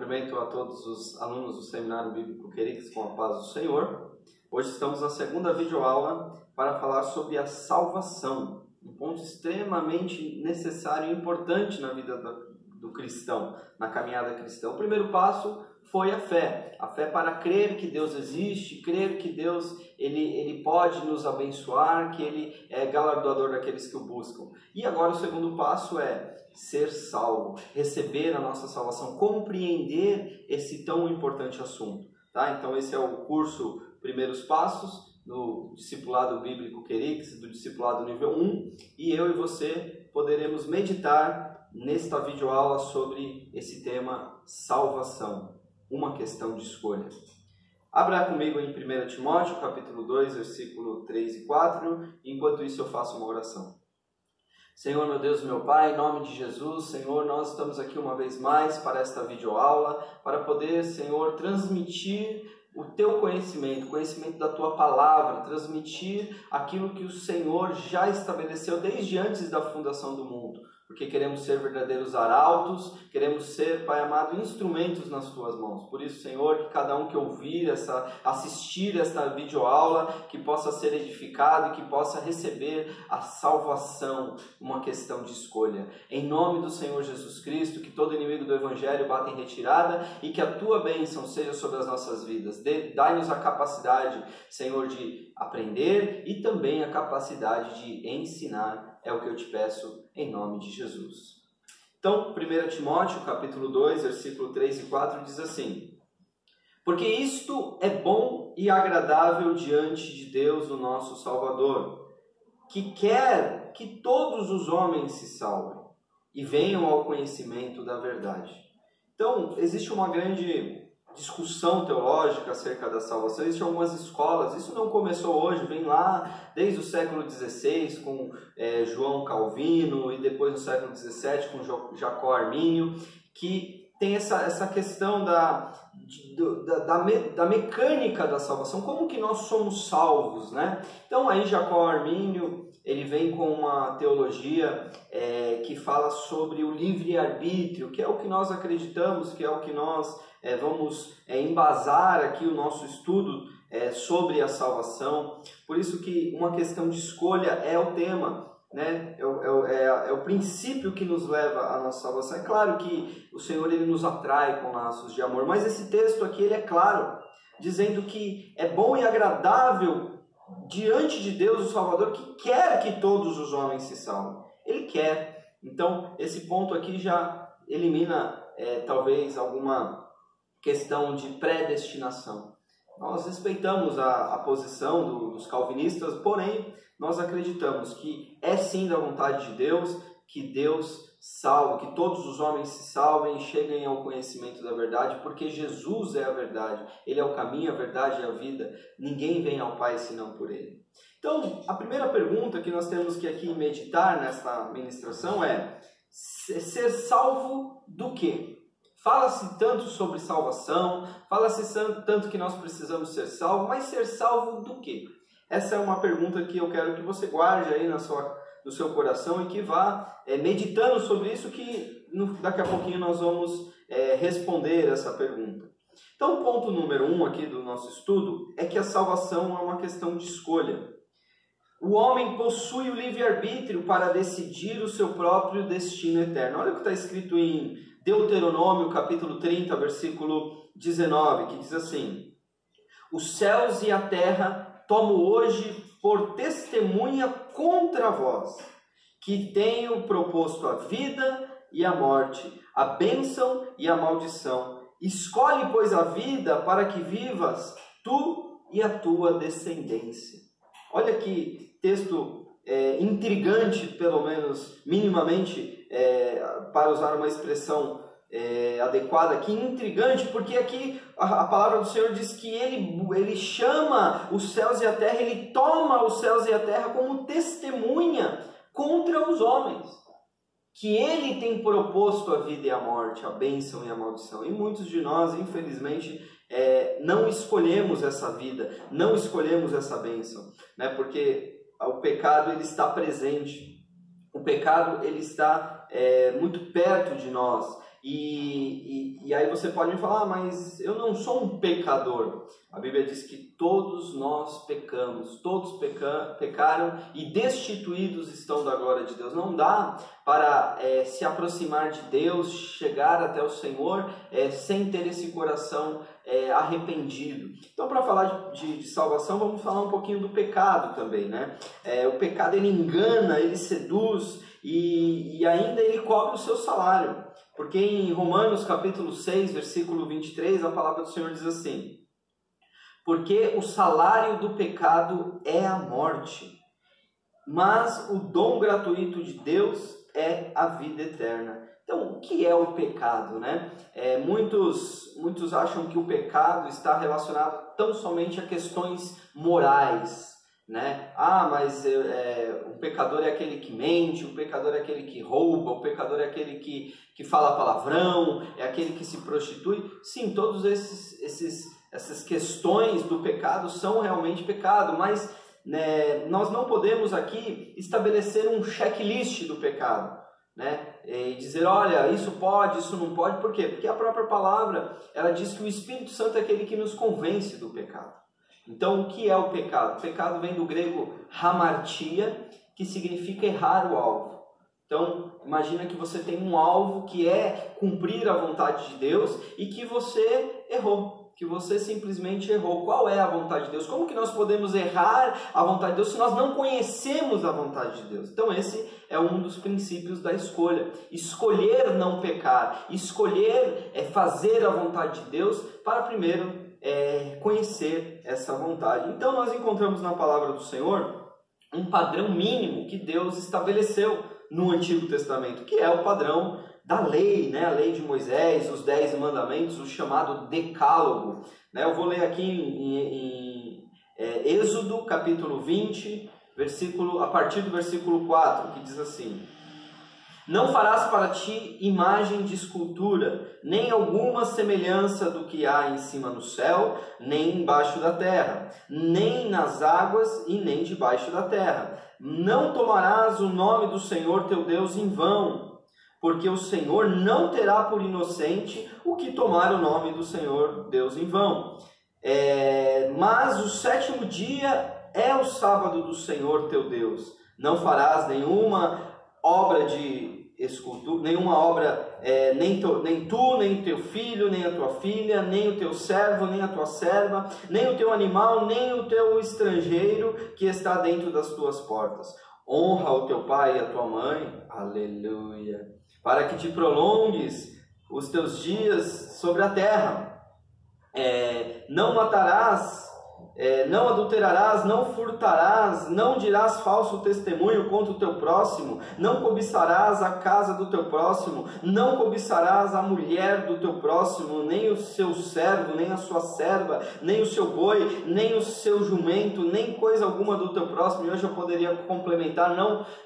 Cumprimento a todos os alunos do Seminário Bíblico Querix com a paz do Senhor. Hoje estamos na segunda videoaula para falar sobre a salvação, um ponto extremamente necessário e importante na vida do cristão, na caminhada cristã. O primeiro passo foi a fé para crer que Deus existe, crer que Deus ele pode nos abençoar, que Ele é galardoador daqueles que o buscam. E agora o segundo passo é ser salvo, receber a nossa salvação, compreender esse tão importante assunto. Tá? Então esse é o curso Primeiros Passos do Discipulado Bíblico Querix, do Discipulado nível 1, e eu e você poderemos meditar nesta videoaula sobre esse tema salvação, uma questão de escolha. Abra comigo em 1 Timóteo, capítulo 2, versículo 3 e 4, e enquanto isso eu faço uma oração. Senhor, meu Deus, meu Pai, em nome de Jesus, Senhor, nós estamos aqui uma vez mais para esta videoaula, para poder, Senhor, transmitir o Teu conhecimento, o conhecimento da Tua Palavra, transmitir aquilo que o Senhor já estabeleceu desde antes da fundação do mundo, porque queremos ser verdadeiros arautos, queremos ser, Pai amado, instrumentos nas Tuas mãos. Por isso, Senhor, que cada um que ouvir, assistir esta videoaula, que possa ser edificado e que possa receber a salvação, uma questão de escolha. Em nome do Senhor Jesus Cristo, que todo inimigo do Evangelho bata em retirada e que a Tua bênção seja sobre as nossas vidas. Dai-nos a capacidade, Senhor, de aprender e também a capacidade de ensinar. É o que eu te peço em nome de Jesus. Então, 1 Timóteo, capítulo 2, versículo 3 e 4 diz assim: porque isto é bom e agradável diante de Deus, o nosso Salvador, que quer que todos os homens se salvem e venham ao conhecimento da verdade. Então, existe uma grande discussão teológica acerca da salvação. Existem algumas escolas, isso não começou hoje, vem lá desde o século XVI com João Calvino e depois no século XVII com Jacó Arminio, que tem essa questão da mecânica da salvação, como que nós somos salvos, né? Então aí Jacó Arminio, ele vem com uma teologia que fala sobre o livre-arbítrio, que é o que nós acreditamos, que é o que nós vamos embasar aqui o nosso estudo sobre a salvação. Por isso que uma questão de escolha é o tema, né? É o princípio que nos leva à nossa salvação. É claro que o Senhor ele nos atrai com laços de amor, mas esse texto aqui ele é claro, dizendo que é bom e agradável diante de Deus, o Salvador, que quer que todos os homens se salvem. Ele quer. Então, esse ponto aqui já elimina talvez alguma questão de predestinação. Nós respeitamos a posição dos calvinistas, porém, nós acreditamos que é sim da vontade de Deus, que Deus salve, que todos os homens se salvem e cheguem ao conhecimento da verdade, porque Jesus é a verdade, Ele é o caminho, a verdade e a vida, ninguém vem ao Pai senão por Ele. Então, a primeira pergunta que nós temos que aqui meditar nesta ministração é: ser salvo do quê? Fala-se tanto sobre salvação, fala-se tanto que nós precisamos ser salvos, mas ser salvo do quê? Essa é uma pergunta que eu quero que você guarde aí no seu coração e que vá meditando sobre isso, que daqui a pouquinho nós vamos responder essa pergunta. Então, o ponto número 1 aqui do nosso estudo é que a salvação é uma questão de escolha. O homem possui o livre-arbítrio para decidir o seu próprio destino eterno. Olha o que está escrito em Deuteronômio, capítulo 30, versículo 19, que diz assim: os céus e a terra tomo hoje por testemunha contra vós, que tenho proposto a vida e a morte, a bênção e a maldição. Escolhe, pois, a vida para que vivas tu e a tua descendência. Olha que texto intrigante, pelo menos minimamente, para usar uma expressão adequada aqui, intrigante, porque aqui a palavra do Senhor diz que ele chama os céus e a terra, ele toma os céus e a terra como testemunha contra os homens, que ele tem proposto a vida e a morte, a bênção e a maldição. E muitos de nós, infelizmente, não escolhemos essa vida, não escolhemos essa bênção, né? Porque o pecado ele está presente, o pecado ele está muito perto de nós. E e aí você pode me falar, mas eu não sou um pecador. A Bíblia diz que todos nós pecamos, todos pecaram e destituídos estão da glória de Deus. Não dá para se aproximar de Deus, chegar até o Senhor, sem ter esse coração arrependido. Então, para falar de salvação, vamos falar um pouquinho do pecado também, né? O pecado, ele engana, ele seduz e ainda ele cobra o seu salário. Porque em Romanos capítulo 6, versículo 23, a palavra do Senhor diz assim: porque o salário do pecado é a morte, mas o dom gratuito de Deus é a vida eterna. Então, o que é o pecado, né? Muitos acham que o pecado está relacionado tão somente a questões morais, né? Mas o pecador é aquele que mente, o pecador é aquele que rouba, o pecador é aquele que fala palavrão, é aquele que se prostitui. Sim, todos essas questões do pecado são realmente pecado, mas né, nós não podemos aqui estabelecer um checklist do pecado, né? E dizer, olha, isso pode, isso não pode. Por quê? Porque a própria palavra, ela diz que o Espírito Santo é aquele que nos convence do pecado. Então, o que é o pecado? O pecado vem do grego hamartia, que significa errar o alvo. Então, imagina que você tem um alvo que é cumprir a vontade de Deus e que você errou, que você simplesmente errou. Qual é a vontade de Deus? Como que nós podemos errar a vontade de Deus se nós não conhecemos a vontade de Deus? Então, esse é um dos princípios da escolha. Escolher não pecar, escolher fazer a vontade de Deus para primeiro conhecer essa vontade. Então, nós encontramos na palavra do Senhor um padrão mínimo que Deus estabeleceu no Antigo Testamento, que é o padrão da lei, né? A lei de Moisés, os 10 mandamentos, o chamado decálogo, né? Eu vou ler aqui em Êxodo, capítulo 20, a partir do versículo 4, que diz assim: não farás para ti imagem de escultura, nem alguma semelhança do que há em cima no céu, nem embaixo da terra, nem nas águas e nem debaixo da terra. Não tomarás o nome do Senhor teu Deus em vão, porque o Senhor não terá por inocente o que tomar o nome do Senhor Deus em vão. Mas o 7º dia é o sábado do Senhor teu Deus. Não farás nenhuma obra de escultura, nenhuma obra, nem tu, nem o teu filho, nem a tua filha, nem o teu servo, nem a tua serva, nem o teu animal, nem o teu estrangeiro que está dentro das tuas portas. Honra o teu pai e a tua mãe, aleluia, para que te prolongues os teus dias sobre a terra. Não matarás, não adulterarás, não furtarás, não dirás falso testemunho contra o teu próximo, não cobiçarás a casa do teu próximo, não cobiçarás a mulher do teu próximo, nem o seu servo, nem a sua serva, nem o seu boi, nem o seu jumento, nem coisa alguma do teu próximo. E hoje eu poderia complementar: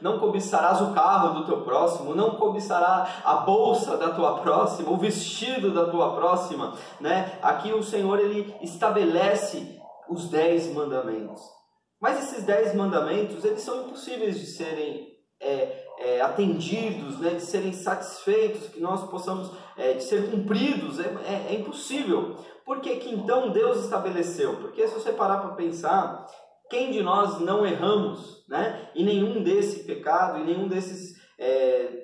não cobiçarás o carro do teu próximo, não cobiçarás a bolsa da tua próxima, o vestido da tua próxima, né? Aqui o Senhor, ele estabelece os 10 mandamentos. Mas esses 10 mandamentos, eles são impossíveis de serem atendidos, né, de serem satisfeitos, que nós possamos, de ser cumpridos, é impossível. Por que que então Deus estabeleceu? Porque se você parar para pensar, quem de nós não erramos, né, em nenhum desse pecado, em nenhum desses...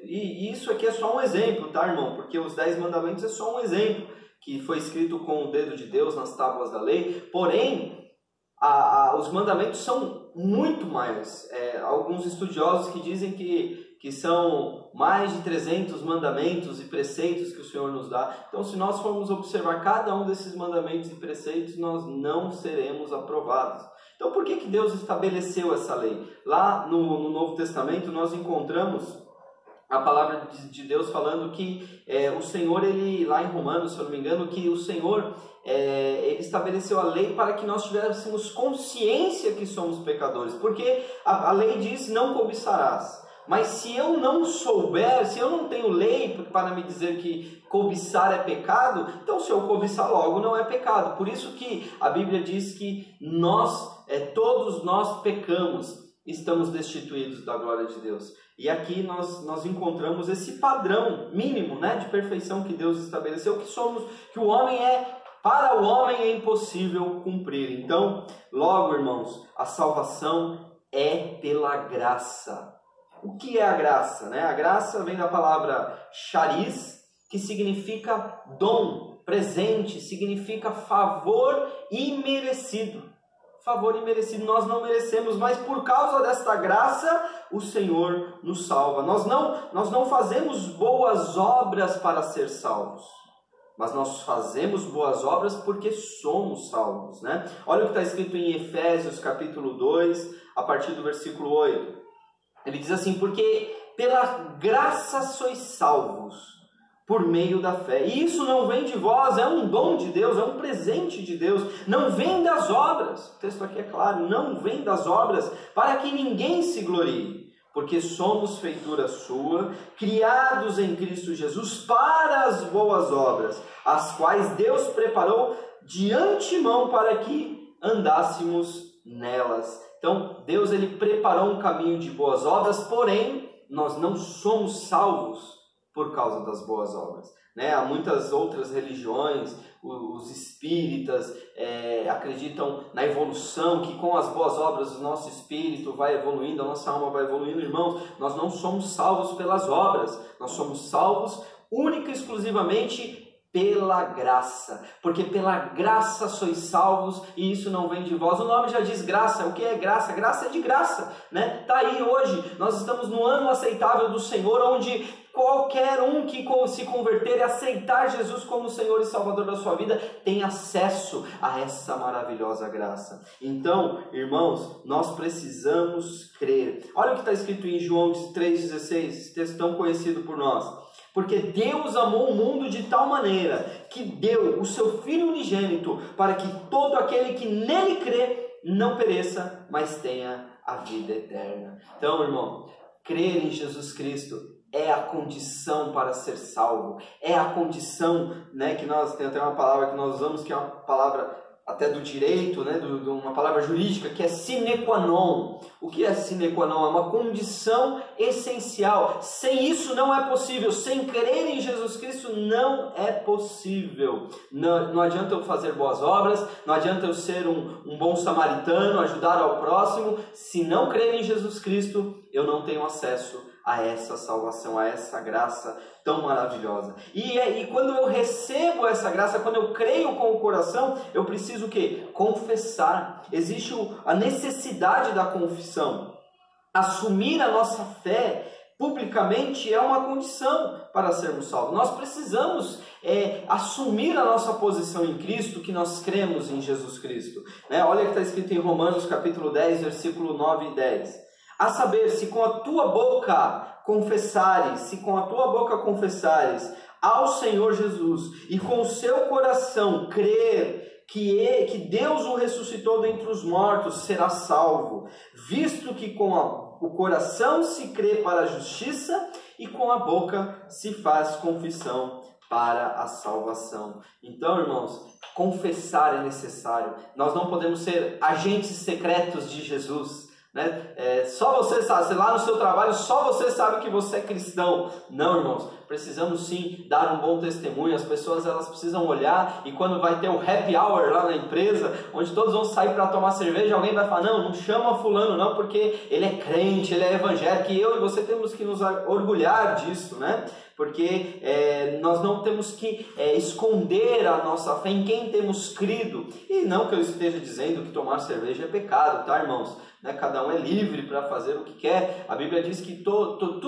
E isso aqui é só um exemplo, tá, irmão? Porque os 10 mandamentos é só um exemplo que foi escrito com o dedo de Deus nas tábuas da lei. Porém, os mandamentos são muito mais. Alguns estudiosos que dizem que são mais de 300 mandamentos e preceitos que o Senhor nos dá. Então, se nós formos observar cada um desses mandamentos e preceitos, nós não seremos aprovados. Então, por que que Deus estabeleceu essa lei? Lá no Novo Testamento, nós encontramos a palavra de Deus falando que o Senhor, ele, lá em Romanos, se eu não me engano, que o Senhor ele estabeleceu a lei para que nós tivéssemos consciência que somos pecadores, porque a lei diz: não cobiçarás. Mas se eu não souber, se eu não tenho lei para me dizer que cobiçar é pecado, então se eu cobiçar logo não é pecado. Por isso que a Bíblia diz que todos nós pecamos, estamos destituídos da glória de Deus. E aqui nós encontramos esse padrão mínimo, né, de perfeição que Deus estabeleceu, que o homem para o homem é impossível cumprir. Então, logo, irmãos, a salvação é pela graça. O que é a graça, né? A graça vem da palavra charis, que significa dom, presente, significa favor imerecido. Favor imerecido, nós não merecemos, mas por causa desta graça, o Senhor nos salva. Nós não fazemos boas obras para ser salvos, mas nós fazemos boas obras porque somos salvos, né? Olha o que está escrito em Efésios capítulo 2, a partir do versículo 8. Ele diz assim: porque pela graça sois salvos, por meio da fé. E isso não vem de vós, é um dom de Deus, é um presente de Deus. Não vem das obras, o texto aqui é claro, não vem das obras, para que ninguém se glorie. Porque somos feitura sua, criados em Cristo Jesus para as boas obras, as quais Deus preparou de antemão para que andássemos nelas. Então, Deus ele preparou um caminho de boas obras, porém, nós não somos salvos por causa das boas obras, né? Há muitas outras religiões, os espíritas acreditam na evolução, que com as boas obras o nosso espírito vai evoluindo, a nossa alma vai evoluindo. Irmãos, nós não somos salvos pelas obras, nós somos salvos única e exclusivamente pela graça, porque pela graça sois salvos, e isso não vem de vós. O nome já diz graça. O que é graça? Graça é de graça, né? Tá aí hoje, nós estamos no ano aceitável do Senhor, onde qualquer um que se converter e aceitar Jesus como Senhor e Salvador da sua vida, tem acesso a essa maravilhosa graça. Então, irmãos, nós precisamos crer. Olha o que está escrito em João 3,16, esse texto tão conhecido por nós. Porque Deus amou o mundo de tal maneira que deu o seu Filho unigênito, para que todo aquele que nele crê não pereça, mas tenha a vida eterna. Então, irmão, crer em Jesus Cristo é a condição para ser salvo. É a condição, né, que nós tem até uma palavra que nós usamos, que é uma palavra até do direito, né, de uma palavra jurídica, que é sine qua non. O que é sine qua non? É uma condição essencial. Sem isso não é possível. Sem crer em Jesus Cristo não é possível. Não adianta eu fazer boas obras, não adianta eu ser um bom samaritano, ajudar ao próximo. Se não crer em Jesus Cristo, eu não tenho acesso a essa salvação, a essa graça tão maravilhosa. E quando eu recebo essa graça, quando eu creio com o coração, eu preciso o quê? Confessar. Existe a necessidade da confissão. Assumir a nossa fé publicamente é uma condição para sermos salvos. Nós precisamos assumir a nossa posição em Cristo, que nós cremos em Jesus Cristo, né? Olha o que está escrito em Romanos capítulo 10, versículo 9 e 10. A saber, se com a tua boca confessares ao Senhor Jesus e com o seu coração crer que Deus o ressuscitou dentre os mortos, será salvo, visto que com o coração se crê para a justiça e com a boca se faz confissão para a salvação. Então, irmãos, confessar é necessário. Nós não podemos ser agentes secretos de Jesus, né? Só você sabe, lá no seu trabalho, só você sabe que você é cristão. Não, irmãos, precisamos sim dar um bom testemunho. As pessoas elas precisam olhar, e quando vai ter o happy hour lá na empresa, onde todos vão sair para tomar cerveja, alguém vai falar: não chama fulano não, porque ele é crente, ele é evangélico. E eu e você temos que nos orgulhar disso, né? Porque nós não temos que esconder a nossa fé em quem temos crido. E não que eu esteja dizendo que tomar cerveja é pecado, tá, irmãos? Né? Cada um é livre para fazer o que quer. A Bíblia diz que tudo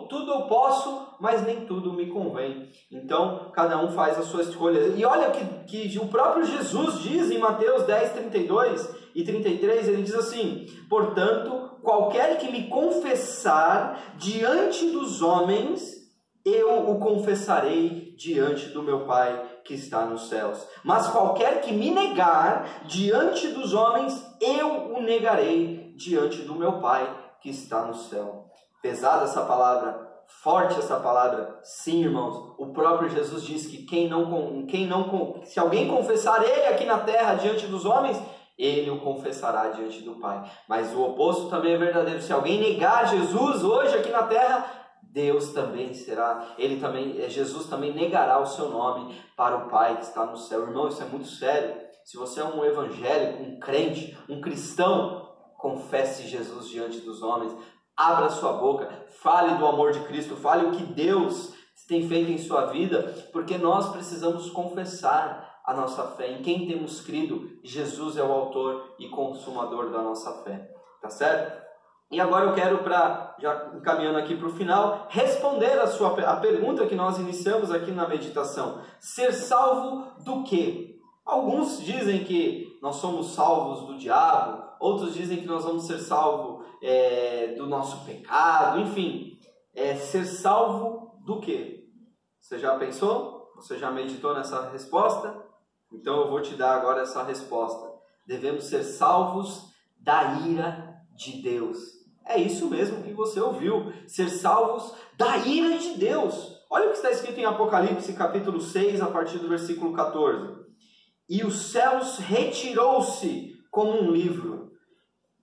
eu posso, mas nem tudo me convém. Então, cada um faz a sua escolha. E olha que o próprio Jesus diz em Mateus 10, 32 e 33, ele diz assim: portanto, qualquer que me confessar diante dos homens, eu o confessarei diante do meu Pai que está nos céus. Mas qualquer que me negar diante dos homens, eu o negarei diante do meu Pai que está no céu. Pesada essa palavra, forte essa palavra. Sim, irmãos, o próprio Jesus diz que se alguém confessar ele aqui na terra diante dos homens, ele o confessará diante do Pai. Mas o oposto também é verdadeiro. Se alguém negar Jesus hoje aqui na terra, Jesus também negará o seu nome para o Pai que está no céu. Irmão, isso é muito sério. Se você é um evangélico, um crente, um cristão, confesse Jesus diante dos homens. Abra sua boca, fale do amor de Cristo, fale o que Deus tem feito em sua vida, porque nós precisamos confessar a nossa fé. Em quem temos crido, Jesus é o autor e consumador da nossa fé. Tá certo? E agora eu quero, já encaminhando aqui para o final, responder a pergunta que nós iniciamos aqui na meditação. Ser salvo do quê? Alguns dizem que nós somos salvos do diabo, outros dizem que nós vamos ser salvos do nosso pecado, enfim. Ser salvo do quê? Você já pensou? Você já meditou nessa resposta? Então eu vou te dar agora essa resposta. Devemos ser salvos da ira de Deus. É isso mesmo que você ouviu. Ser salvos da ira de Deus. Olha o que está escrito em Apocalipse capítulo 6, a partir do versículo 14. E os céus retirou-se como um livro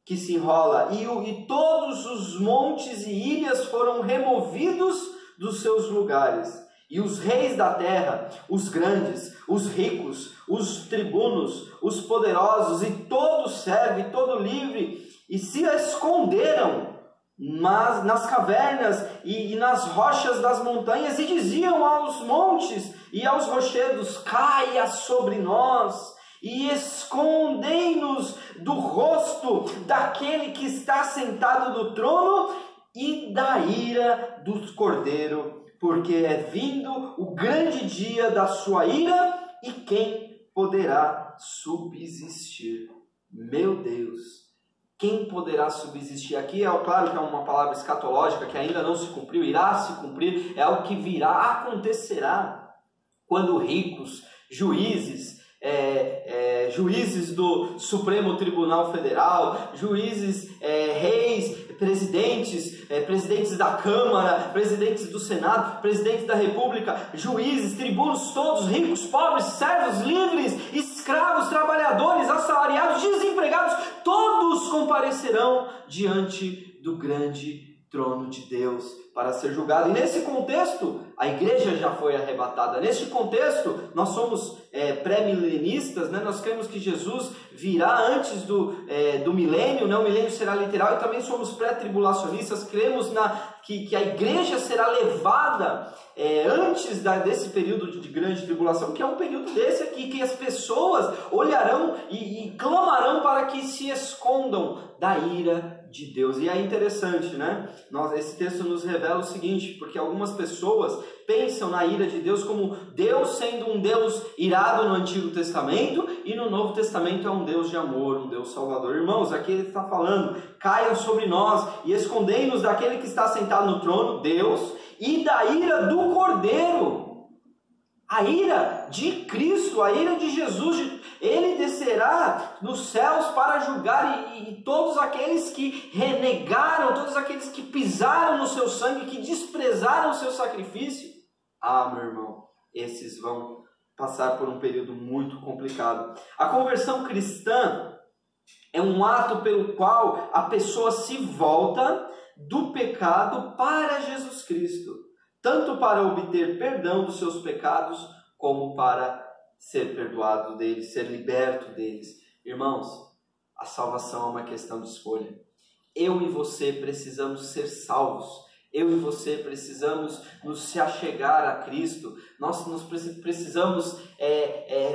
que se enrola, e todos os montes e ilhas foram removidos dos seus lugares. E os reis da terra, os grandes, os ricos, os tribunos, os poderosos, e todo servo, e todo livre, e se esconderam nas cavernas e nas rochas das montanhas, e diziam aos montes e aos rochedos: caia sobre nós, e escondei-nos do rosto daquele que está sentado no trono e da ira do Cordeiro, porque é vindo o grande dia da sua ira, e quem poderá subsistir? Meu Deus, quem poderá subsistir? Aqui é claro que é uma palavra escatológica que ainda não se cumpriu, irá se cumprir, é algo que virá, acontecerá, quando ricos, juízes do Supremo Tribunal Federal, juízes, reis, presidentes da Câmara, presidentes do Senado, presidentes da República, juízes, tribunos, todos, ricos, pobres, servos, livres, escravos, trabalhadores, assalariados, desempregados, todos comparecerão diante do grande trono de Deus para ser julgado. E nesse contexto, a igreja já foi arrebatada. Neste contexto, nós somos pré-milenistas, né? Nós cremos que Jesus virá antes do milênio, né? O milênio será literal, e também somos pré-tribulacionistas, cremos que a igreja será levada antes desse período de grande tribulação, que é um período desse aqui, que as pessoas olharão e clamarão para que se escondam da ira de Deus. E é interessante, né? Esse texto nos revela o seguinte, porque algumas pessoas pensam na ira de Deus como Deus sendo um Deus irado no Antigo Testamento, e no Novo Testamento é um Deus de amor, um Deus salvador. Irmãos, aqui ele está falando: caiam sobre nós e escondei-nos daquele que está sentado no trono, Deus, e da ira do Cordeiro. A ira de Cristo, a ira de Jesus, ele descerá nos céus para julgar, e todos aqueles que renegaram, todos aqueles que pisaram no seu sangue, que desprezaram o seu sacrifício. Meu irmão, esses vão passar por um período muito complicado. A conversão cristã é um ato pelo qual a pessoa se volta do pecado para Jesus Cristo, tanto para obter perdão dos seus pecados, como para ser perdoado deles, ser liberto deles. Irmãos, a salvação é uma questão de escolha. Eu e você precisamos ser salvos. Eu e você precisamos nos achegar a Cristo. Nós precisamos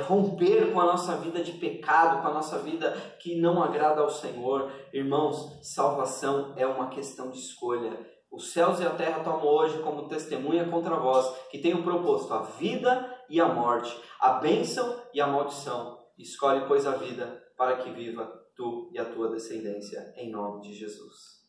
romper com a nossa vida de pecado, com a nossa vida que não agrada ao Senhor. Irmãos, salvação é uma questão de escolha. Os céus e a terra tomam hoje como testemunha contra vós, que tenho proposto a vida e a morte, a bênção e a maldição. Escolhe, pois, a vida, para que viva tu e a tua descendência, em nome de Jesus.